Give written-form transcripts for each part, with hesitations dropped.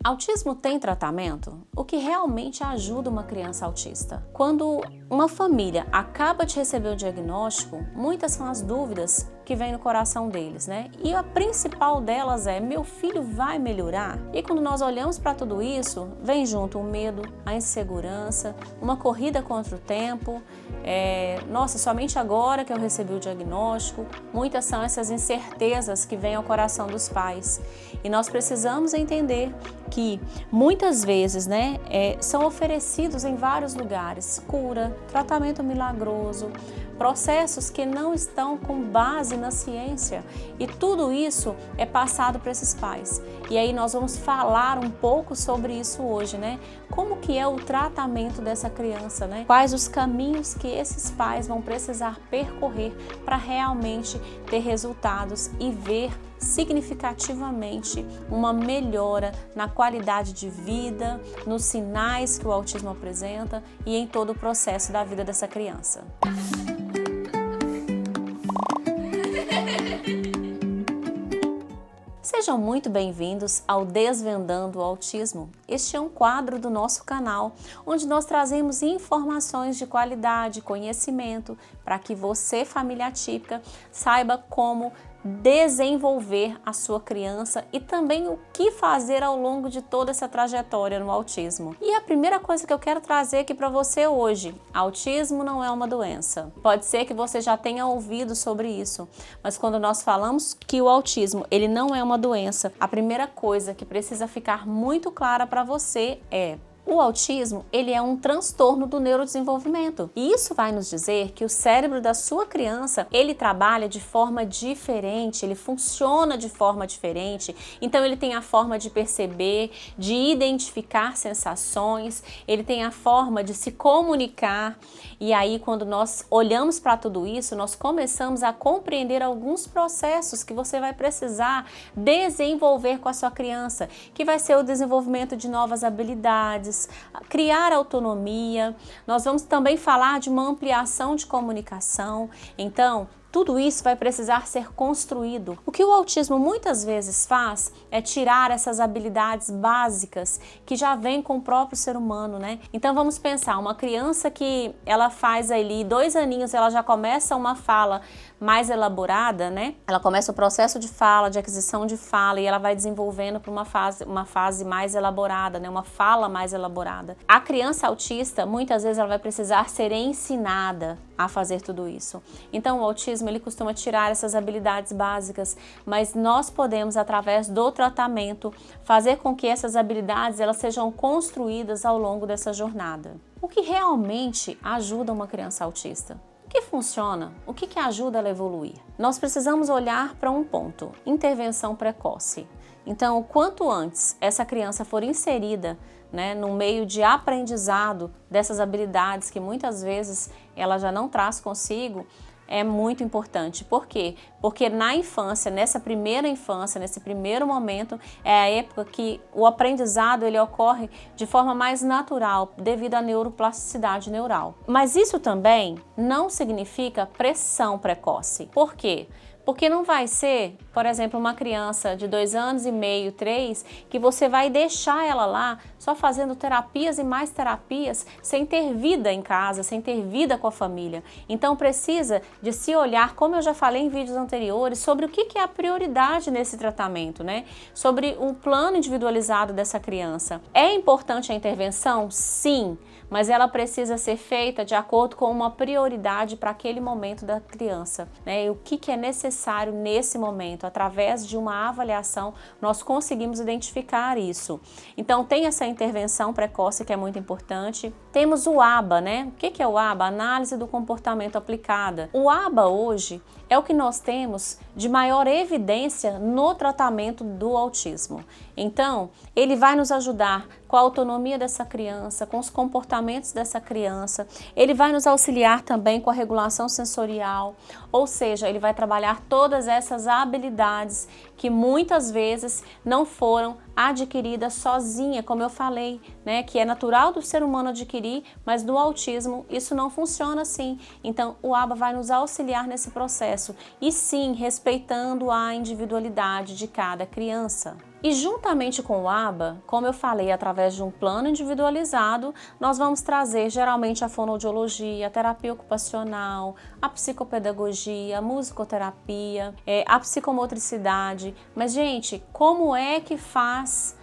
Autismo tem tratamento? O que realmente ajuda uma criança autista? Quando uma família acaba de receber o diagnóstico, muitas são as dúvidas que vêm no coração deles, né? E a principal delas é: meu filho vai melhorar? E quando nós olhamos para tudo isso, vem junto o medo, a insegurança, uma corrida contra o tempo. Nossa, somente agora que eu recebi o diagnóstico. Muitas são essas incertezas que vêm ao coração dos pais. E nós precisamos entender que muitas vezes, né, são oferecidos em vários lugares cura, tratamento milagroso, processos que não estão com base na ciência, e tudo isso é passado para esses pais. E aí nós vamos falar um pouco sobre isso hoje, né? Como que é o tratamento dessa criança, né? Quais os caminhos que esses pais vão precisar percorrer para realmente ter resultados e ver significativamente uma melhora na qualidade de vida, nos sinais que o autismo apresenta e em todo o processo da vida dessa criança. Sejam muito bem-vindos ao Desvendando o Autismo. Este é um quadro do nosso canal, onde nós trazemos informações de qualidade, conhecimento, para que você, família atípica, saiba como desenvolver a sua criança e também o que fazer ao longo de toda essa trajetória no autismo. E a primeira coisa que eu quero trazer aqui para você hoje: autismo não é uma doença. Pode ser que você já tenha ouvido sobre isso, mas quando nós falamos que o autismo ele não é uma doença, a primeira coisa que precisa ficar muito clara para você é: o autismo, ele é um transtorno do neurodesenvolvimento. E isso vai nos dizer que o cérebro da sua criança, ele trabalha de forma diferente, ele funciona de forma diferente. Então ele tem a forma de perceber, de identificar sensações, ele tem a forma de se comunicar. E aí, quando nós olhamos para tudo isso, nós começamos a compreender alguns processos que você vai precisar desenvolver com a sua criança, que vai ser o desenvolvimento de novas habilidades, criar autonomia. Nós vamos também falar de uma ampliação de comunicação. Então, tudo isso vai precisar ser construído. O que o autismo muitas vezes faz é tirar essas habilidades básicas que já vêm com o próprio ser humano, né? Então vamos pensar, uma criança que ela faz ali 2 aninhos, ela já começa uma fala mais elaborada, né? Ela começa o processo de fala, de aquisição de fala, e ela vai desenvolvendo para uma fase mais elaborada, né? Uma fala mais elaborada. A criança autista, muitas vezes ela vai precisar ser ensinada a fazer tudo isso. Então o autismo ele costuma tirar essas habilidades básicas, mas nós podemos, através do tratamento, fazer com que essas habilidades elas sejam construídas ao longo dessa jornada. O que realmente ajuda uma criança autista? O que funciona? O que ajuda ela a evoluir? Nós precisamos olhar para um ponto: intervenção precoce. Então, o quanto antes essa criança for inserida, né, no meio de aprendizado dessas habilidades que muitas vezes ela já não traz consigo, é muito importante. Por quê? Porque na infância, nessa primeira infância, nesse primeiro momento, é a época que o aprendizado ele ocorre de forma mais natural, devido à neuroplasticidade neural. Mas isso também não significa pressão precoce. Por quê? Porque não vai ser, por exemplo, uma criança de 2 anos e meio, 3, que você vai deixar ela lá só fazendo terapias e mais terapias, sem ter vida em casa, sem ter vida com a família. Então precisa de se olhar, como eu já falei em vídeos anteriores, sobre o que é a prioridade nesse tratamento, né? Sobre o plano individualizado dessa criança. É importante a intervenção? Sim, mas ela precisa ser feita de acordo com uma prioridade para aquele momento da criança, né? E o que é necessário nesse momento. Através de uma avaliação, nós conseguimos identificar isso. Então, tem essa intervenção precoce que é muito importante. Temos o ABA, né? O que é o ABA? Análise do comportamento aplicada. O ABA hoje é o que nós temos de maior evidência no tratamento do autismo. Então, ele vai nos ajudar com a autonomia dessa criança, com os comportamentos dessa criança. Ele vai nos auxiliar também com a regulação sensorial, ou seja, ele vai trabalhar todas essas habilidades que muitas vezes não foram adquiridas sozinha, como eu falei, né? Que é natural do ser humano adquirir, mas no autismo isso não funciona assim. Então, o ABA vai nos auxiliar nesse processo e sim, respeitando a individualidade de cada criança. E juntamente com o ABA, como eu falei, através de um plano individualizado, nós vamos trazer geralmente a fonoaudiologia, a terapia ocupacional, a psicopedagogia, a musicoterapia, a psicomotricidade. Mas, gente, como é que faz?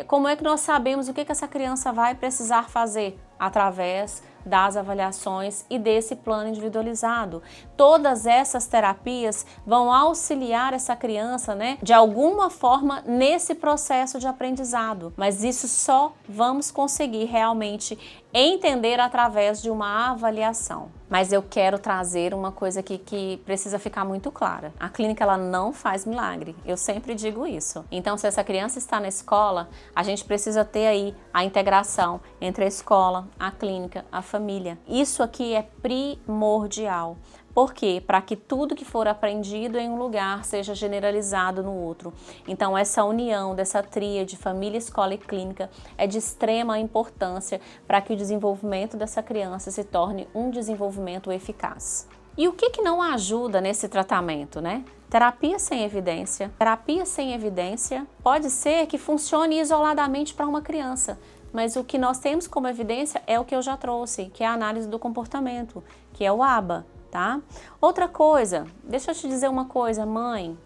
Como é que nós sabemos o que essa criança vai precisar fazer? Através das avaliações e desse plano individualizado. Todas essas terapias vão auxiliar essa criança, né, de alguma forma nesse processo de aprendizado, mas isso só vamos conseguir realmente entender através de uma avaliação. Mas eu quero trazer uma coisa aqui que precisa ficar muito clara. A clínica ela não faz milagre, eu sempre digo isso. Então, se essa criança está na escola, a gente precisa ter aí a integração entre a escola, a clínica, a família. Isso aqui é primordial. Por quê? Para que tudo que for aprendido em um lugar seja generalizado no outro. Então, essa união dessa tríade, família, escola e clínica, é de extrema importância para que o desenvolvimento dessa criança se torne um desenvolvimento eficaz. E o que não ajuda nesse tratamento, né? Terapia sem evidência. Terapia sem evidência pode ser que funcione isoladamente para uma criança, mas o que nós temos como evidência é o que eu já trouxe, que é a análise do comportamento, que é o ABA. Tá? Outra coisa, deixa eu te dizer uma coisa, mãe,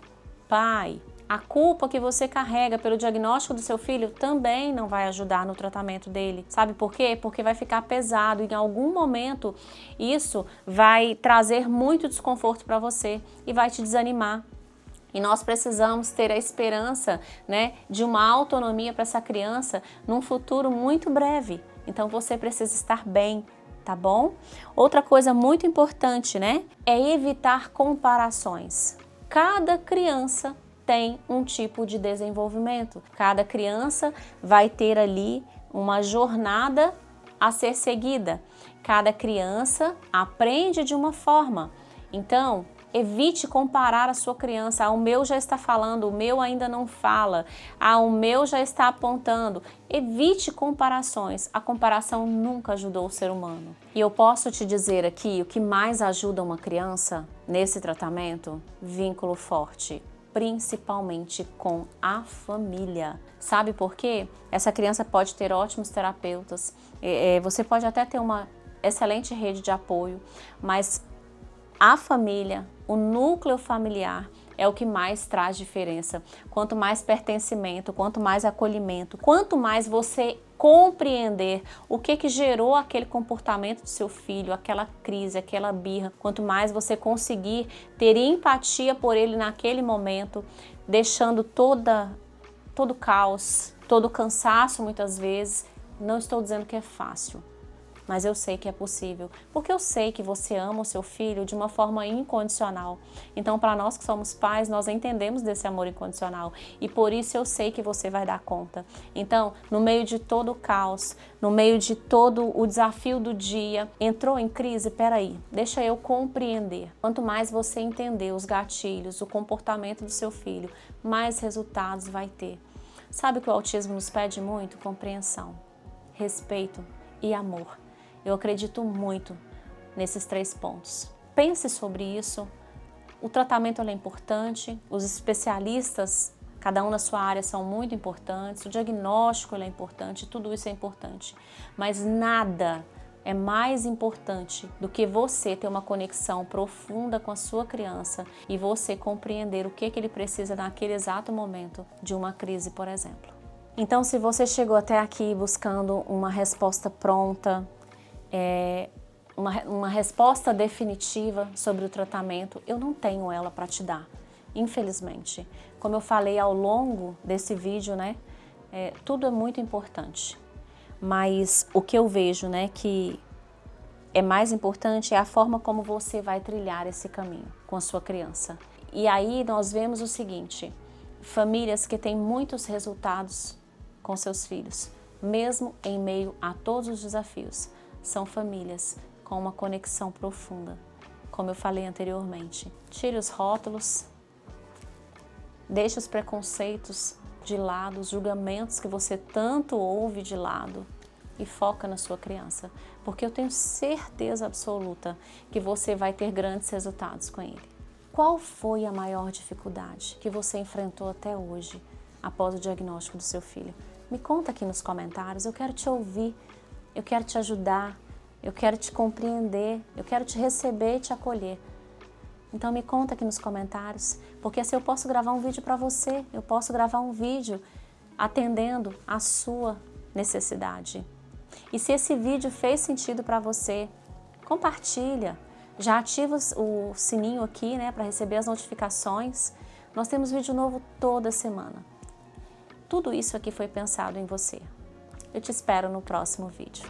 pai, a culpa que você carrega pelo diagnóstico do seu filho também não vai ajudar no tratamento dele. Sabe por quê? Porque vai ficar pesado e em algum momento isso vai trazer muito desconforto para você e vai te desanimar. E nós precisamos ter a esperança, né, de uma autonomia para essa criança num futuro muito breve. Então você precisa estar bem. Tá bom? Outra coisa muito importante, né? É evitar comparações. Cada criança tem um tipo de desenvolvimento. Cada criança vai ter ali uma jornada a ser seguida. Cada criança aprende de uma forma. Então, evite comparar a sua criança. Ah, o meu já está falando, o meu ainda não fala. Ah, o meu já está apontando. Evite comparações. A comparação nunca ajudou o ser humano. E eu posso te dizer aqui, o que mais ajuda uma criança nesse tratamento? Vínculo forte, principalmente com a família. Sabe por quê? Essa criança pode ter ótimos terapeutas, você pode até ter uma excelente rede de apoio, mas a família, o núcleo familiar é o que mais traz diferença. Quanto mais pertencimento, quanto mais acolhimento, quanto mais você compreender o que gerou aquele comportamento do seu filho, aquela crise, aquela birra, quanto mais você conseguir ter empatia por ele naquele momento, deixando todo caos, todo cansaço muitas vezes. Não estou dizendo que é fácil, mas eu sei que é possível, porque eu sei que você ama o seu filho de uma forma incondicional. Então, para nós que somos pais, nós entendemos desse amor incondicional e por isso eu sei que você vai dar conta. Então, no meio de todo o caos, no meio de todo o desafio do dia, entrou em crise? Peraí, deixa eu compreender. Quanto mais você entender os gatilhos, o comportamento do seu filho, mais resultados vai ter. Sabe o que o autismo nos pede muito? Compreensão, respeito e amor. Eu acredito muito nesses 3 pontos. Pense sobre isso. O tratamento é importante, os especialistas, cada um na sua área, são muito importantes, o diagnóstico é importante, tudo isso é importante. Mas nada é mais importante do que você ter uma conexão profunda com a sua criança e você compreender o que ele precisa naquele exato momento de uma crise, por exemplo. Então, se você chegou até aqui buscando uma resposta pronta, uma resposta definitiva sobre o tratamento, eu não tenho ela para te dar, infelizmente. Como eu falei ao longo desse vídeo, né, tudo é muito importante, mas o que eu vejo, né, que é mais importante é a forma como você vai trilhar esse caminho com a sua criança. E aí nós vemos o seguinte, famílias que têm muitos resultados com seus filhos, mesmo em meio a todos os desafios, são famílias com uma conexão profunda. Como eu falei anteriormente, tire os rótulos, deixe os preconceitos de lado, os julgamentos que você tanto ouve de lado e foca na sua criança, porque eu tenho certeza absoluta que você vai ter grandes resultados com ele. Qual foi a maior dificuldade que você enfrentou até hoje após o diagnóstico do seu filho? Me conta aqui nos comentários, eu quero te ouvir, eu quero te ajudar, eu quero te compreender, eu quero te receber e te acolher. Então me conta aqui nos comentários, porque assim eu posso gravar um vídeo para você, eu posso gravar um vídeo atendendo a sua necessidade. E se esse vídeo fez sentido para você, compartilha, já ativa o sininho aqui, né, para receber as notificações. Nós temos vídeo novo toda semana. Tudo isso aqui foi pensado em você. Eu te espero no próximo vídeo.